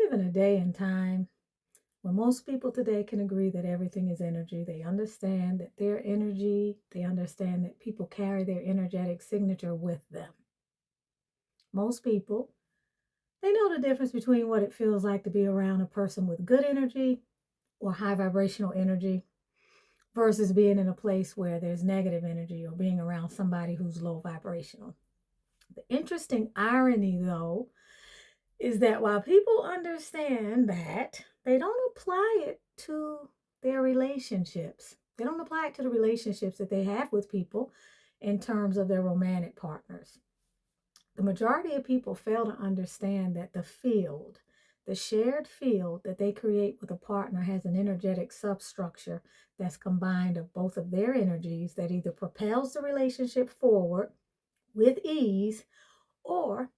live in a day and time when most people today can agree that everything is energy. They understand that their energy, they understand that people carry their energetic signature with them. Most people, they know the difference between what it feels like to be around a person with good energy or high vibrational energy versus being in a place where there's negative energy or being around somebody who's low vibrational. The interesting irony, though, is that while people understand that, they don't apply it to their relationships. They don't apply it to the relationships that they have with people in terms of their romantic partners. The majority of people fail to understand that the shared field that they create with a partner has an energetic substructure that's combined of both of their energies that either propels the relationship forward with ease or,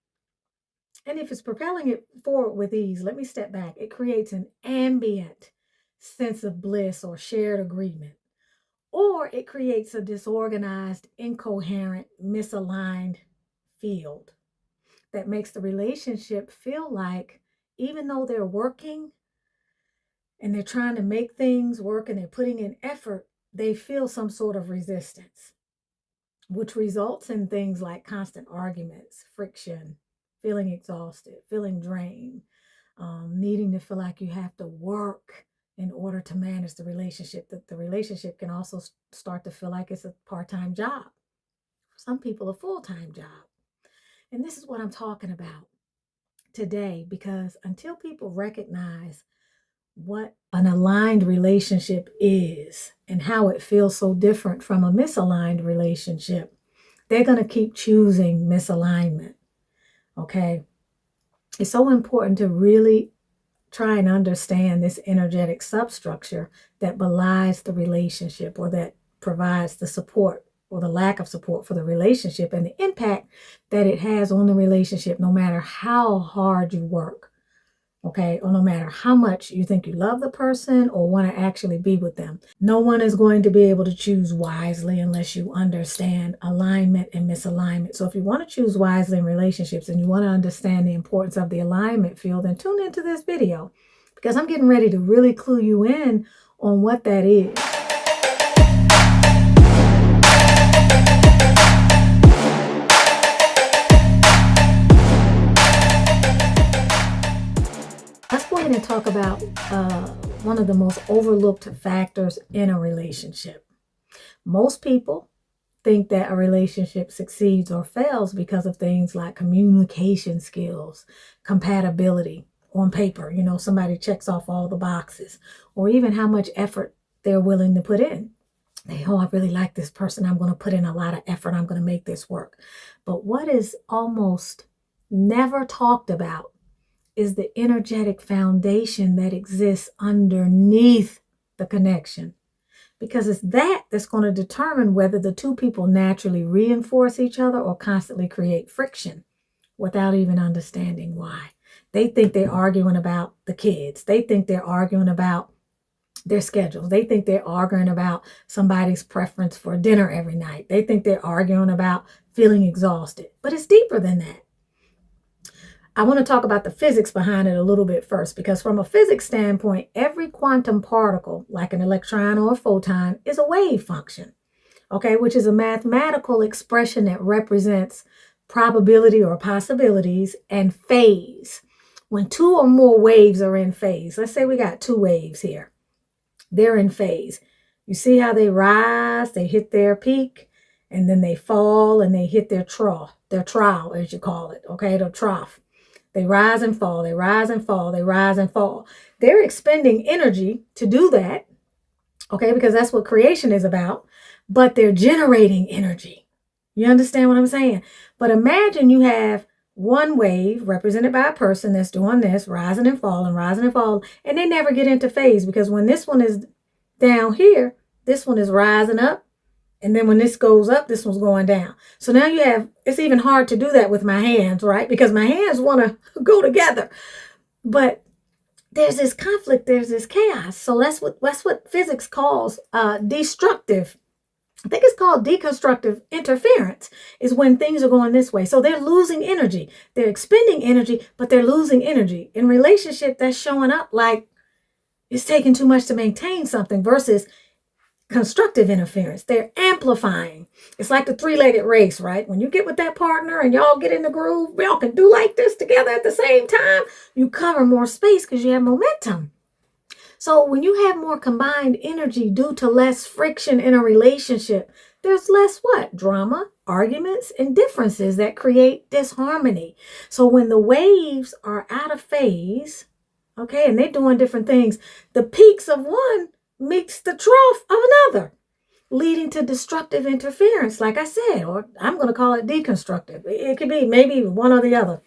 and if it's propelling it forward with ease, let me step back. It creates an ambient sense of bliss or shared agreement, or it creates a disorganized, incoherent, misaligned field that makes the relationship feel like, even though they're working and they're trying to make things work and they're putting in effort, they feel some sort of resistance, which results in things like constant arguments, friction, feeling exhausted, feeling drained, needing to feel like you have to work in order to manage the relationship. That the relationship can also start to feel like it's a part-time job. For some people, a full-time job. And this is what I'm talking about today, because until people recognize what an aligned relationship is and how it feels so different from a misaligned relationship, they're going to keep choosing misalignment. Okay. It's so important to really try and understand this energetic substructure that belies the relationship or that provides the support or the lack of support for the relationship and the impact that it has on the relationship, no matter how hard you work, okay, or no matter how much you think you love the person or want to actually be with them. No one is going to be able to choose wisely unless you understand alignment and misalignment. So if you want to choose wisely in relationships and you want to understand the importance of the alignment field, then tune into this video, because I'm getting ready to really clue you in on what that is. Let's go ahead and talk about one of the most overlooked factors in a relationship. Most people think that a relationship succeeds or fails because of things like communication skills, compatibility on paper. You know, somebody checks off all the boxes, or even how much effort they're willing to put in. I really like this person. I'm going to put in a lot of effort. I'm going to make this work. But what is almost never talked about is the energetic foundation that exists underneath the connection. Because it's that's going to determine whether the two people naturally reinforce each other or constantly create friction without even understanding why. They think they're arguing about the kids. They think they're arguing about their schedules. They think they're arguing about somebody's preference for dinner every night. They think they're arguing about feeling exhausted. But it's deeper than that. I want to talk about the physics behind it a little bit first, because from a physics standpoint, every quantum particle, like an electron or a photon, is a wave function, okay, which is a mathematical expression that represents probability or possibilities and phase. When two or more waves are in phase, let's say we got two waves here, they're in phase. You see how they rise, they hit their peak, and then they fall and they hit their trough, as you call it, okay, the trough. They rise and fall, they rise and fall, they rise and fall. They're expending energy to do that, okay, because that's what creation is about, but they're generating energy. You understand what I'm saying? But imagine you have one wave represented by a person that's doing this, rising and falling, and they never get into phase, because when this one is down here, this one is rising up. And then when this goes up, this one's going down. So now you have, it's even hard to do that with my hands, right? Because my hands want to go together. But there's this conflict, there's this chaos. So that's what physics calls destructive I think it's called deconstructive interference, is when things are going this way. So they're losing energy. They're expending energy, but they're losing energy. In relationship, that's showing up like it's taking too much to maintain something versus constructive interference. They're amplifying. It's like the three-legged race, right? When you get with that partner and y'all get in the groove, y'all can do like this together at the same time. You cover more space because you have momentum. So when you have more combined energy due to less friction in a relationship, there's less what? Drama, arguments, and differences that create disharmony. So when the waves are out of phase, okay, and they're doing different things, the peaks of one meets the trough of another, leading to destructive interference, like I said, or I'm going to call it deconstructive. It could be maybe one or the other.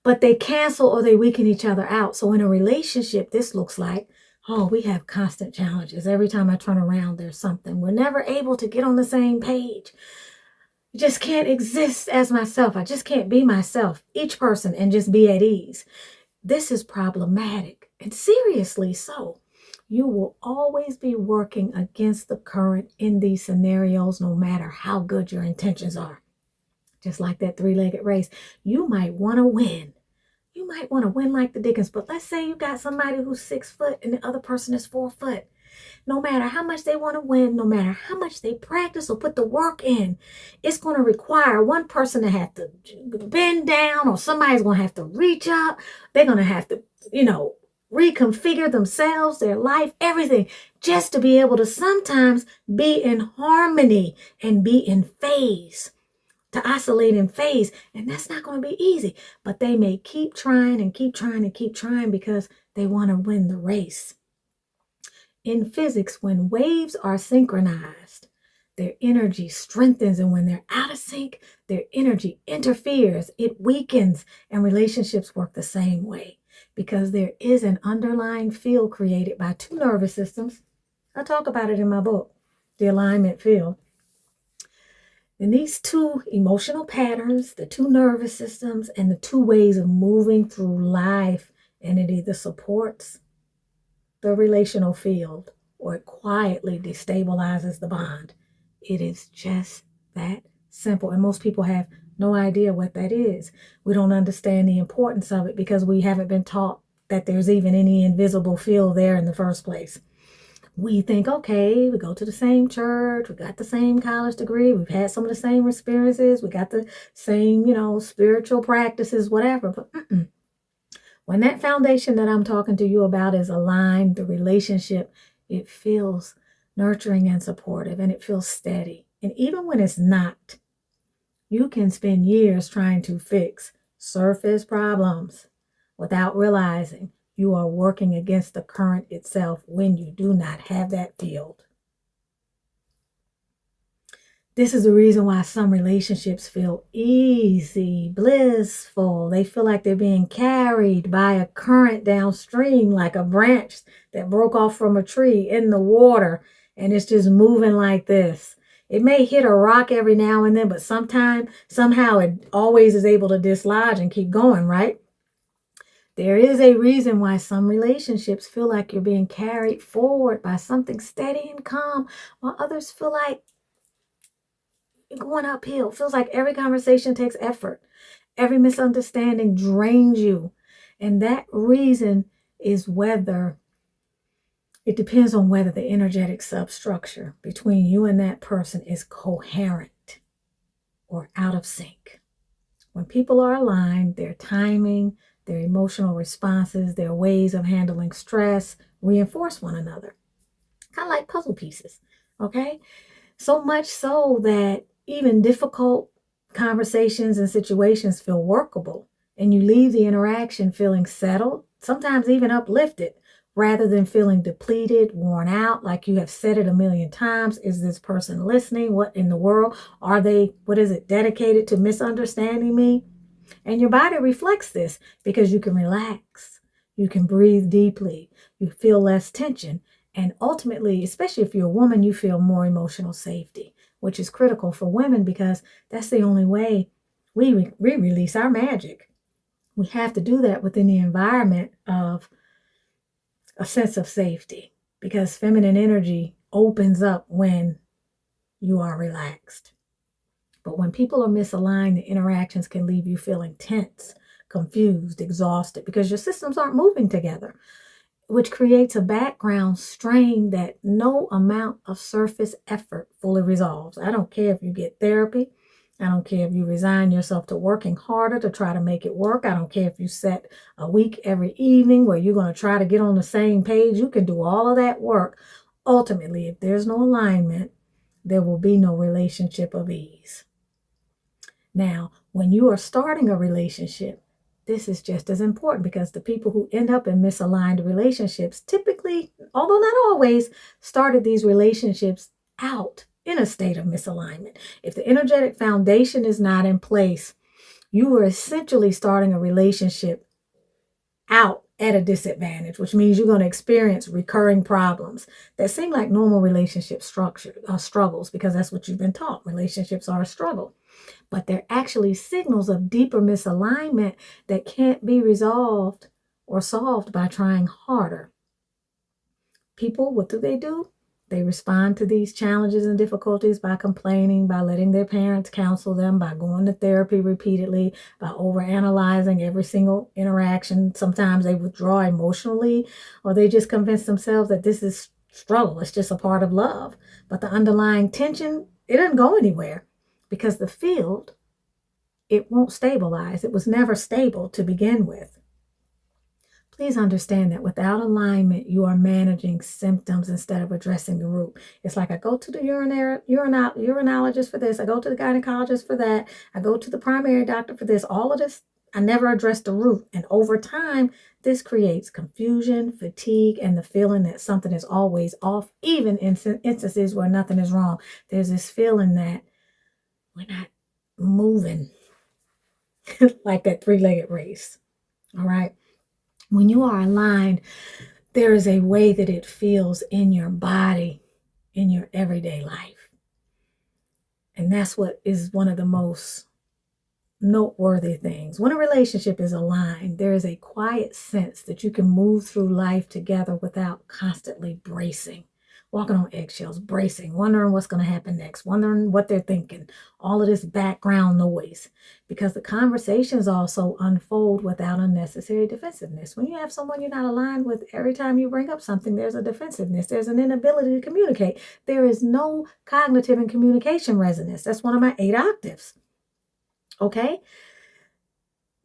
But they cancel or they weaken each other out. So in a relationship, this looks like, oh, we have constant challenges. Every time I turn around, there's something. We're never able to get on the same page. I just can't exist as myself. I just can't be myself, each person, and just be at ease. This is problematic, and seriously so. You will always be working against the current in these scenarios, no matter how good your intentions are. Just like that three-legged race, you might want to win. You might want to win like the Dickens, but let's say you got somebody who's 6 foot and the other person is 4 foot. No matter how much they want to win, no matter how much they practice or put the work in, it's going to require one person to have to bend down, or somebody's going to have to reach up. They're going to have to, reconfigure themselves, their life, everything, just to be able to sometimes be in harmony and be in phase, to oscillate in phase. And that's not going to be easy, but they may keep trying and keep trying and keep trying because they want to win the race. In physics, when waves are synchronized, their energy strengthens, and when they're out of sync, their energy interferes, it weakens, and relationships work the same way because there is an underlying field created by two nervous systems. I talk about it in my book, The Alignment Field. And these two emotional patterns, the two nervous systems, and the two ways of moving through life, and it either supports the relational field or it quietly destabilizes the bond. It is just that simple. And most people have no idea what that is. We don't understand the importance of it because we haven't been taught that there's even any invisible field there in the first place. We think, okay, we go to the same church, we got the same college degree, we've had some of the same experiences, we got the same, spiritual practices, whatever. But when that foundation that I'm talking to you about is aligned, the relationship, it feels nurturing and supportive, and it feels steady. And even when it's not, you can spend years trying to fix surface problems without realizing you are working against the current itself when you do not have that field. This is the reason why some relationships feel easy, blissful. They feel like they're being carried by a current downstream, like a branch that broke off from a tree in the water, and it's just moving like this. It may hit a rock every now and then, but somehow it always is able to dislodge and keep going, right? There is a reason why some relationships feel like you're being carried forward by something steady and calm, while others feel like you're going uphill. It feels like every conversation takes effort. Every misunderstanding drains you. And that reason is it depends on whether the energetic substructure between you and that person is coherent or out of sync. When people are aligned, their timing, their emotional responses, their ways of handling stress reinforce one another. Kind of like puzzle pieces, okay? So much so that even difficult conversations and situations feel workable, and you leave the interaction feeling settled, sometimes even uplifted, rather than feeling depleted, worn out, like you have said it a million times. Is this person listening? What in the world? Are they, dedicated to misunderstanding me? And your body reflects this because you can relax, you can breathe deeply, you feel less tension, and ultimately, especially if you're a woman, you feel more emotional safety, which is critical for women because that's the only way we release our magic. We have to do that within the environment of a sense of safety, because feminine energy opens up when you are relaxed. But when people are misaligned, the interactions can leave you feeling tense, confused, exhausted, because your systems aren't moving together, which creates a background strain that no amount of surface effort fully resolves. I don't care if you get therapy. I don't care if you resign yourself to working harder to try to make it work. I don't care if you set a week every evening where you're going to try to get on the same page. You can do all of that work. Ultimately, if there's no alignment, there will be no relationship of ease. Now, when you are starting a relationship, this is just as important, because the people who end up in misaligned relationships typically, although not always, started these relationships out in a state of misalignment. If the energetic foundation is not in place, you are essentially starting a relationship out at a disadvantage, which means you're going to experience recurring problems that seem like normal relationship struggles, because that's what you've been taught. Relationships are a struggle. But they're actually signals of deeper misalignment that can't be resolved or solved by trying harder. People, what do? They respond to these challenges and difficulties by complaining, by letting their parents counsel them, by going to therapy repeatedly, by overanalyzing every single interaction. Sometimes they withdraw emotionally, or they just convince themselves that this is struggle. It's just a part of love. But the underlying tension, it doesn't go anywhere, because the field, it won't stabilize. It was never stable to begin with. Please understand that without alignment, you are managing symptoms instead of addressing the root. It's like I go to the urinologist for this. I go to the gynecologist for that. I go to the primary doctor for this. All of this, I never address the root. And over time, this creates confusion, fatigue, and the feeling that something is always off, even in instances where nothing is wrong. There's this feeling that we're not moving like that three-legged race. All right. When you are aligned, there is a way that it feels in your body, in your everyday life. And that's what is one of the most noteworthy things. When a relationship is aligned, there is a quiet sense that you can move through life together without constantly bracing, walking on eggshells, bracing, wondering what's going to happen next, wondering what they're thinking, all of this background noise, because the conversations also unfold without unnecessary defensiveness. When you have someone you're not aligned with, every time you bring up something, there's a defensiveness, there's an inability to communicate. There is no cognitive and communication resonance. That's one of my 8 octaves. Okay?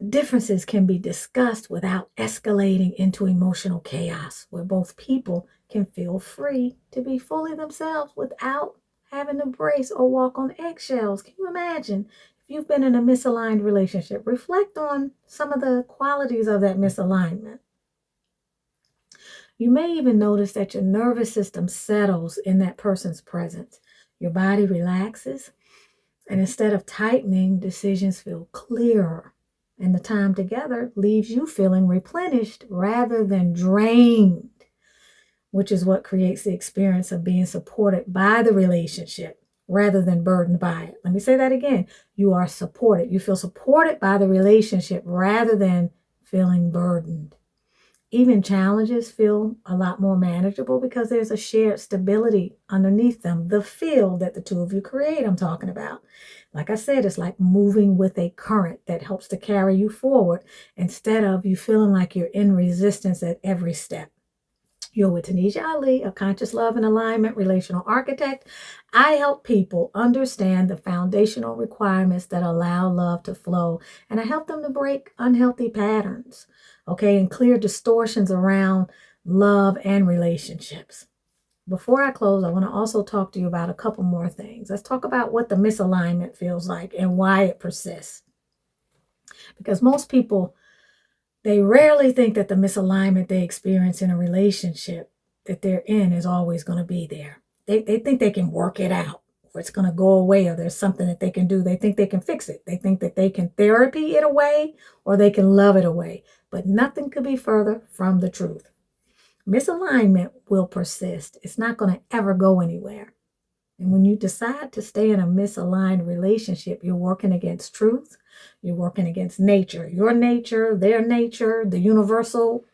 Differences can be discussed without escalating into emotional chaos, where both people can feel free to be fully themselves without having to brace or walk on eggshells. Can you imagine if you've been in a misaligned relationship? Reflect on some of the qualities of that misalignment. You may even notice that your nervous system settles in that person's presence. Your body relaxes, and instead of tightening, decisions feel clearer. And the time together leaves you feeling replenished rather than drained, which is what creates the experience of being supported by the relationship rather than burdened by it. Let me say that again. You are supported. You feel supported by the relationship rather than feeling burdened. Even challenges feel a lot more manageable because there's a shared stability underneath them. The field that the two of you create, I'm talking about. Like I said, it's like moving with a current that helps to carry you forward instead of you feeling like you're in resistance at every step. You're with Tunisia Ali, a conscious love and alignment relational architect. I help people understand the foundational requirements that allow love to flow, and I help them to break unhealthy patterns, okay, and clear distortions around love and relationships. Before I close, I want to also talk to you about a couple more things. Let's talk about what the misalignment feels like and why it persists. Because most people, they rarely think that the misalignment they experience in a relationship that they're in is always going to be there. They think they can work it out, or it's going to go away, or there's something that they can do. They think they can fix it. They think that they can therapy it away, or they can love it away. But nothing could be further from the truth. Misalignment will persist. It's not going to ever go anywhere. And when you decide to stay in a misaligned relationship, you're working against truth. You're working against nature, your nature, their nature, the universal.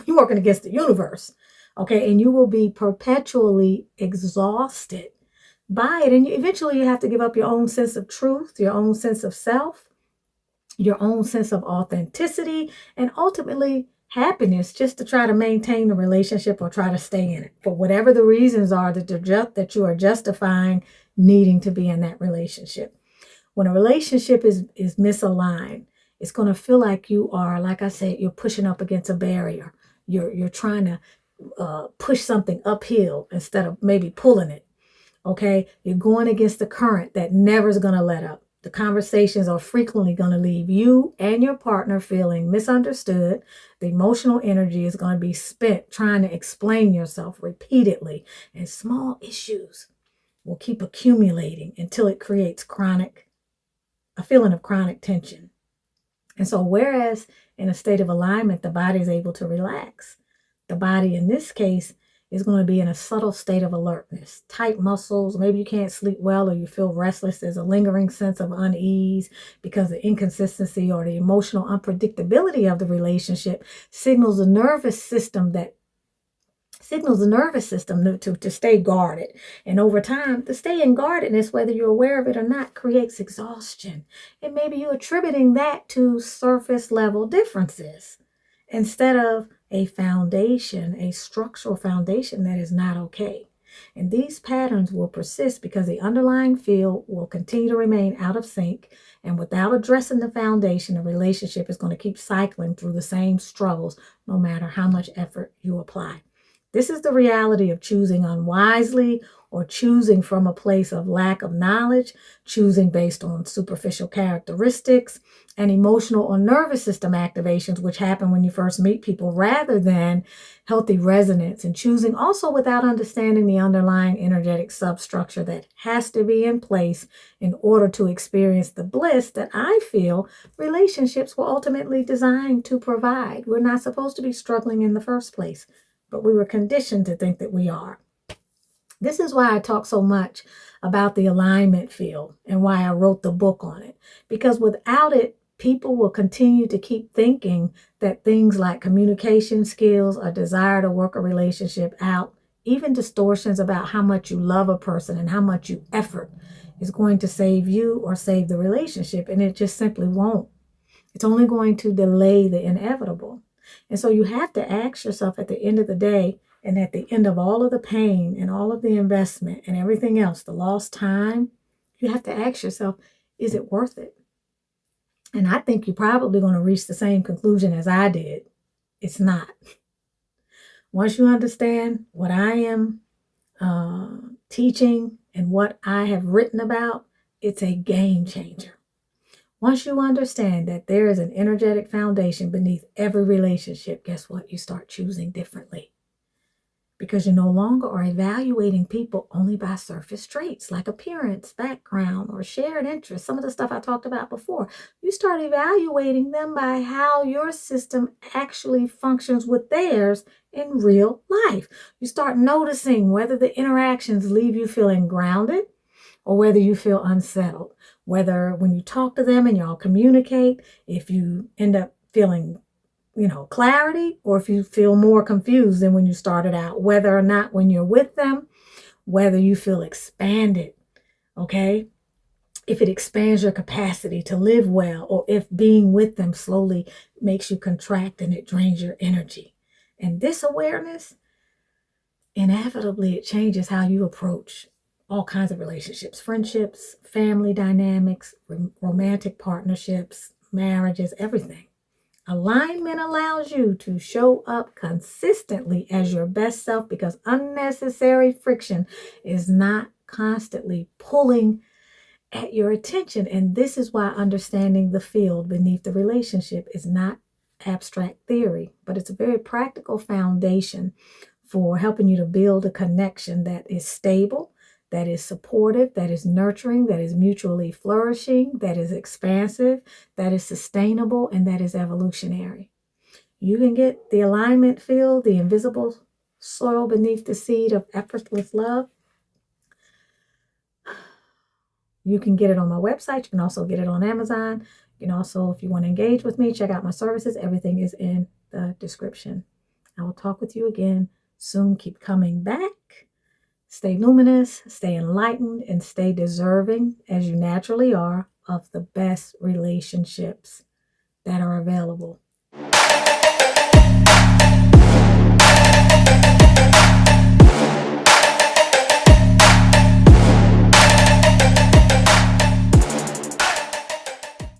You're working against the universe. Okay. And you will be perpetually exhausted buy it. And eventually you have to give up your own sense of truth, your own sense of self, your own sense of authenticity, and ultimately happiness, just to try to maintain the relationship or try to stay in it for whatever the reasons are that you are justifying needing to be in that relationship. When a relationship is misaligned, it's going to feel like you are, like I said, you're pushing up against a barrier. You're trying to push something uphill instead of maybe pulling it. Okay, you're going against the current that never is going to let up. The conversations are frequently going to leave you and your partner feeling misunderstood. The emotional energy is going to be spent trying to explain yourself repeatedly, and small issues will keep accumulating until it creates a feeling of chronic tension. And so, whereas in a state of alignment, the body is able to relax, the body in this case is going to be in a subtle state of alertness, tight muscles. Maybe you can't sleep well or you feel restless. There's a lingering sense of unease because the inconsistency or the emotional unpredictability of the relationship signals the nervous system to stay guarded. And over time, the staying guardedness, whether you're aware of it or not, creates exhaustion. And maybe you're attributing that to surface level differences instead of a foundation, a structural foundation that is not okay. And these patterns will persist because the underlying field will continue to remain out of sync. And without addressing the foundation, the relationship is going to keep cycling through the same struggles, no matter how much effort you apply. This is the reality of choosing unwisely or choosing from a place of lack of knowledge, choosing based on superficial characteristics and emotional or nervous system activations, which happen when you first meet people, rather than healthy resonance, and choosing also without understanding the underlying energetic substructure that has to be in place in order to experience the bliss that I feel relationships were ultimately designed to provide. We're not supposed to be struggling in the first place, but we were conditioned to think that we are. This is why I talk so much about the alignment field and why I wrote the book on it. Because without it, people will continue to keep thinking that things like communication skills, a desire to work a relationship out, even distortions about how much you love a person and how much you effort is going to save you or save the relationship. And it just simply won't. It's only going to delay the inevitable. And so you have to ask yourself at the end of the day, and at the end of all of the pain and all of the investment and everything else, the lost time, you have to ask yourself, is it worth it? And I think you're probably going to reach the same conclusion as I did. It's not. Once you understand what I am teaching and what I have written about, it's a game changer. Once you understand that there is an energetic foundation beneath every relationship, guess what? You start choosing differently. Because you no longer are evaluating people only by surface traits like appearance, background, or shared interests. Some of the stuff I talked about before. You start evaluating them by how your system actually functions with theirs in real life. You start noticing whether the interactions leave you feeling grounded or whether you feel unsettled. Whether when you talk to them and y'all communicate, if you end up feeling clarity, or if you feel more confused than when you started out, whether or not when you're with them, whether you feel expanded, okay? If it expands your capacity to live well, or if being with them slowly makes you contract and it drains your energy. And this awareness, inevitably, it changes how you approach all kinds of relationships, friendships, family dynamics, romantic partnerships, marriages, everything. Alignment allows you to show up consistently as your best self because unnecessary friction is not constantly pulling at your attention. And this is why understanding the field beneath the relationship is not abstract theory, but it's a very practical foundation for helping you to build a connection that is stable, that is supportive, that is nurturing, that is mutually flourishing, that is expansive, that is sustainable, and that is evolutionary. You can get the alignment field, the invisible soil beneath the seed of effortless love. You can get it on my website. You can also get it on Amazon. You can also, if you want to engage with me, check out my services. Everything is in the description. I will talk with you again soon. Keep coming back. Stay luminous, stay enlightened, and stay deserving, as you naturally are, of the best relationships that are available.